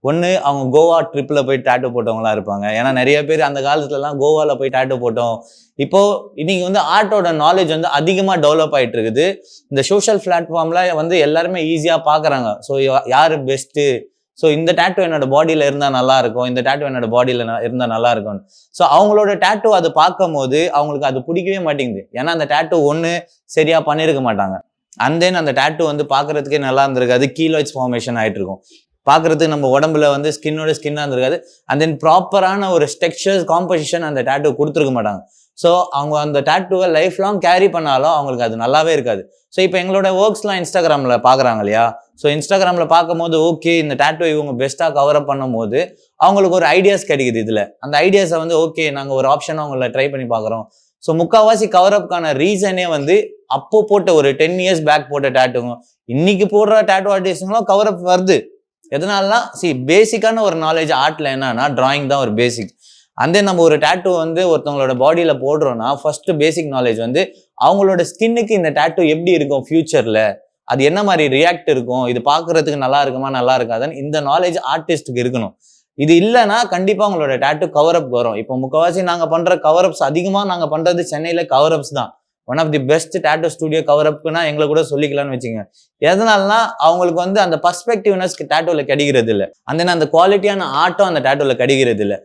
ஒன்று அவங்க கோவா ட்ரிப்பில் போய் டேட்டூ போட்டவங்களா இருப்பாங்க. ஏன்னா நிறைய பேர் அந்த காலத்துலலாம் கோவாவில் போய் டேட்டூ போட்டோம். இப்போ இன்னைக்கு வந்து ஆர்ட்டோட நாலேஜ் வந்து அதிகமாக டெவலப் ஆகிட்டு இருக்குது. இந்த சோஷியல் பிளாட்ஃபார்ம்ல வந்து எல்லாருமே ஈஸியாக பார்க்குறாங்க. ஸோ யார் பெஸ்ட்டு, ஸோ இந்த டேட்டூ என்னோட பாடியில் இருந்தால் நல்லா இருக்கும், இந்த டேட்டூ என்னோட பாடியில் இருந்தால் நல்லா இருக்கும். ஸோ அவங்களோட டேட்டூ அதை பார்க்கும் போது அவங்களுக்கு அது பிடிக்கவே மாட்டேங்குது. ஏன்னா அந்த டேட்டூ ஒன்று சரியாக பண்ணியிருக்க மாட்டாங்க. அண்ட் தென் அந்த டேட்டூ வந்து பார்க்கறதுக்கே நல்லா இருந்திருக்காது, கீலாய்ட்ஸ் ஃபார்மேஷன் ஆகிட்டு இருக்கும். பார்க்கறதுக்கு நம்ம உடம்புல வந்து ஸ்கின்னோட ஸ்கின்னாக இருந்திருக்காது. அண்ட் தென் ப்ராப்பரான ஒரு ஸ்ட்ரக்சர்ஸ் காம்போசிஷன் அந்த டேட்டூ கொடுத்துருக்க மாட்டாங்க. ஸோ அவங்க அந்த டேட்டூவை லைஃப் லாங் கேரி பண்ணாலும் அவங்களுக்கு அது நல்லாவே இருக்காது. ஸோ இப்போ எங்களோட ஒர்க்ஸ்லாம் இன்ஸ்டாகிராமில் பார்க்குறாங்க இல்லையா? ஸோ இன்ஸ்டாகிராமில் பார்க்கும்போது ஓகே இந்த டேட்டூ இவங்க பெஸ்ட்டாக கவரப் பண்ணும் போது அவங்களுக்கு ஒரு ஐடியாஸ் கிடைக்குது. இதில் அந்த ஐடியாஸை வந்து ஓகே நாங்கள் ஒரு ஆப்ஷனாக அவங்கள ட்ரை பண்ணி பார்க்குறோம். ஸோ முக்கால்வாசி கவரப்கான ரீசனே வந்து அப்போ போட்ட ஒரு 10 years பேக் போட்ட டேட்டூங்க இன்னைக்கு போடுற டேட்டூ ஆர்டிஸ்ட்களும் கவரப் வருது. எதனாலனா பேசிக்கான ஒரு நாலேஜ் ஆர்ட்ல என்னன்னா டிராயிங் தான் ஒரு பேசிக். அந்த நம்ம ஒரு டேட்டூ வந்து ஒருத்தவங்களோட பாடியில போடுறோம்னா ஃபர்ஸ்ட் பேசிக் நாலேஜ் வந்து அவங்களோட ஸ்கின்னுக்கு இந்த டேட்டூ எப்படி இருக்கும் ஃபியூச்சர்ல, அது என்ன மாதிரி ரியாக்ட் இருக்கும், இது பார்க்கறதுக்கு நல்லா இருக்குமா நல்லா இருக்காதுன்னு இந்த நாலேஜ் ஆர்டிஸ்டுக்கு இருக்கணும். இது இல்லைன்னா கண்டிப்பா உங்களோட டேட்டூ கவரப் வரும். இப்போ முக்கால்வாசி நாங்க பண்ற கவரப்ஸ் அதிகமா நாங்க பண்றது சென்னையில கவரப்ஸ் தான். One of the best tattoo studio கவரப்னா எங்களை கூட சொல்லிக்கலாம்னு வச்சுங்க. எதனாலனா அவங்களுக்கு வந்து அந்த பர்ஸ்பெக்டிவ்னஸ் டேட்டூல கிடைக்கிறது இல்லை. அந்த குவாலிட்டியான ஆர்ட்டும் அந்த டேட்டூல கிடைக்கிறது இல்லை.